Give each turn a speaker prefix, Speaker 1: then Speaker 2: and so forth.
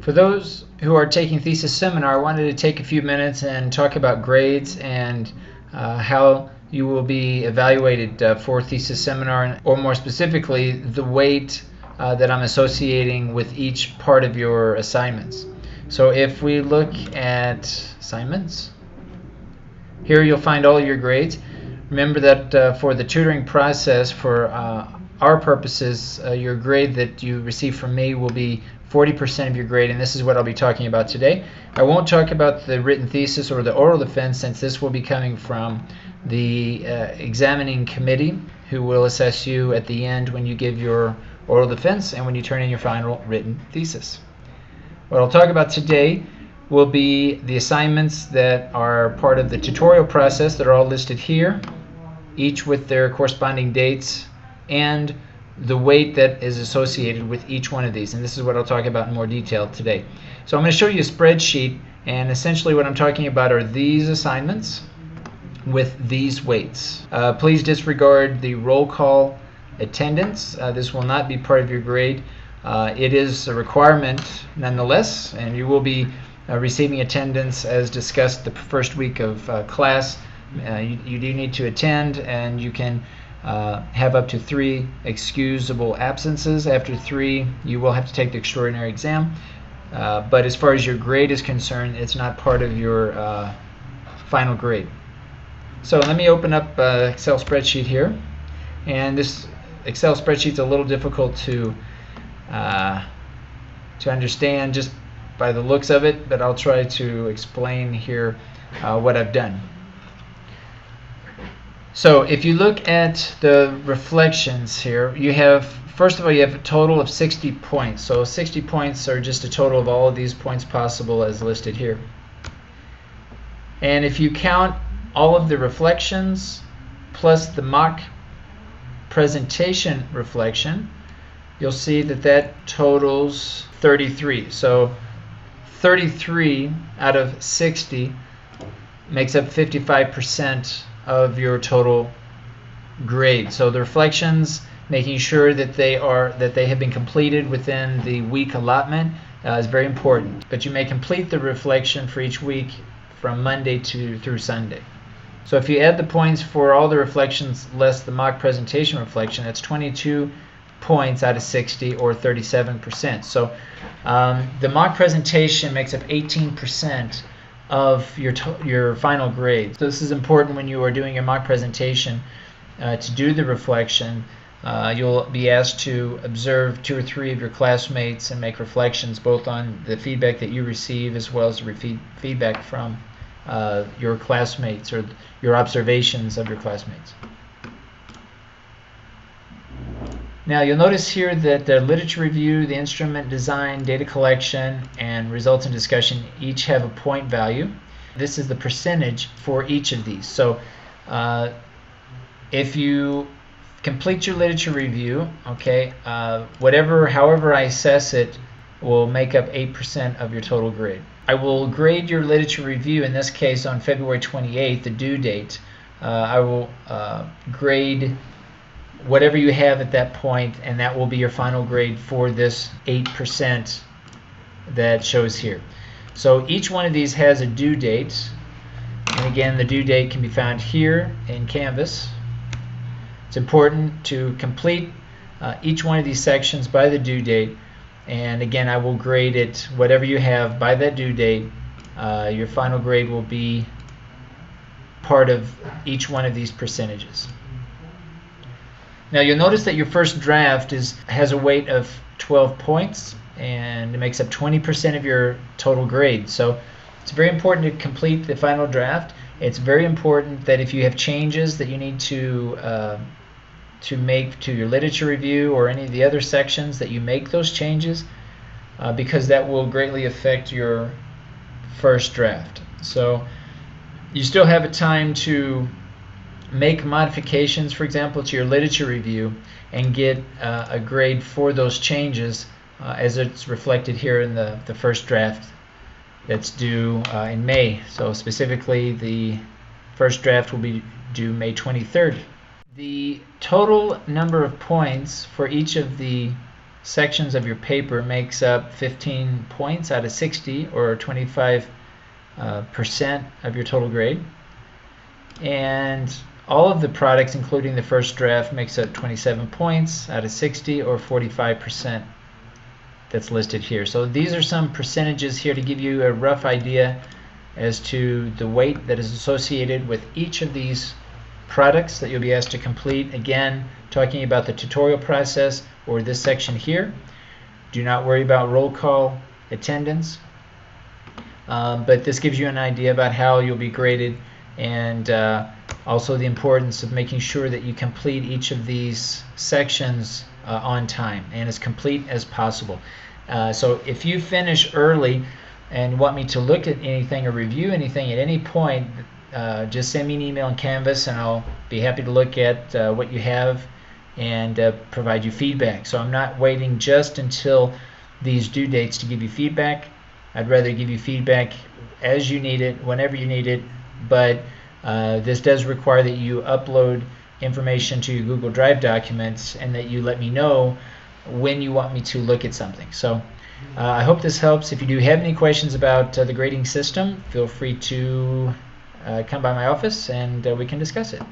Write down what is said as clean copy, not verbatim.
Speaker 1: For those who are taking Thesis Seminar, I wanted to take a few minutes and talk about grades and how you will be evaluated for Thesis Seminar, or more specifically, the weight that I'm associating with each part of your assignments. So if we look at assignments, here you'll find all your grades. Remember that for the tutoring process, for our purposes, your grade that you receive from me will be 40% of your grade, and this is what I'll be talking about today. I won't talk about the written thesis or the oral defense, since this will be coming from the examining committee, who will assess you at the end when you give your oral defense and when you turn in your final written thesis. What I'll talk about today will be the assignments that are part of the tutorial process that are all listed here, each with their corresponding dates and the weight that is associated with each one of these, and this is what I'll talk about in more detail today. So I'm going to show you a spreadsheet, and essentially what I'm talking about are these assignments with these weights. Please disregard the roll call attendance. This will not be part of your grade. It is a requirement nonetheless, and you will be receiving attendance as discussed the first week of class. You do need to attend, and you can have up to 3 excusable absences. After 3, you will have to take the extraordinary exam. But as far as your grade is concerned, it's not part of your final grade. So let me open up an Excel spreadsheet here. And this Excel spreadsheet's a little difficult to understand just by the looks of it, but I'll try to explain here what I've done. So if you look at the reflections here, you have, first of all, you have a total of 60 points. So 60 points are just a total of all of these points possible as listed here. And if you count all of the reflections plus the mock presentation reflection, you'll see that that totals 33. So 33 out of 60 makes up 55% of your total grade. So the reflections, making sure that they have been completed within the week allotment is very important. But you may complete the reflection for each week from Monday through Sunday. So if you add the points for all the reflections less the mock presentation reflection, that's 22 points out of 60, or 37%. So the mock presentation makes up 18% of your final grade. So this is important when you are doing your mock presentation. To do the reflection, you'll be asked to observe 2 or 3 of your classmates and make reflections both on the feedback that you receive as well as the feedback from your classmates, or your observations of your classmates. Now you'll notice here that the literature review, the instrument design, data collection, and results and discussion each have a point value. This is the percentage for each of these. So if you complete your literature review, okay, however I assess it will make up 8% of your total grade. I will grade your literature review, in this case on February 28th, the due date. I will grade whatever you have at that point, and that will be your final grade for this 8% that shows here. So each one of these has a due date, and again the due date can be found here in Canvas. It's important to complete each one of these sections by the due date, and again I will grade it whatever you have by that due date. Your final grade will be part of each one of these percentages. Now you'll notice that your first draft has a weight of 12 points, and it makes up 20% of your total grade. So it's very important to complete the final draft. It's very important that if you have changes that you need to make to your literature review or any of the other sections, that you make those changes, because that will greatly affect your first draft. So you still have a time to make modifications, for example, to your literature review, and get a grade for those changes as it's reflected here in the first draft that's due in May. So specifically, the first draft will be due May 23rd. The total number of points for each of the sections of your paper makes up 15 points out of 60, or 25% of your total grade. And all of the products, including the first draft, makes up 27 points out of 60, or 45% that's listed here. So these are some percentages here to give you a rough idea as to the weight that is associated with each of these products that you'll be asked to complete. Again, talking about the tutorial process or this section here. Do not worry about roll call attendance, but this gives you an idea about how you'll be graded, and also the importance of making sure that you complete each of these sections on time and as complete as possible. So if you finish early and want me to look at anything or review anything at any point, just send me an email in Canvas and I'll be happy to look at what you have and provide you feedback. So I'm not waiting just until these due dates to give you feedback. I'd rather give you feedback as you need it, whenever you need it, but this does require that you upload information to your Google Drive documents and that you let me know when you want me to look at something. So I hope this helps. If you do have any questions about the grading system, feel free to come by my office and we can discuss it.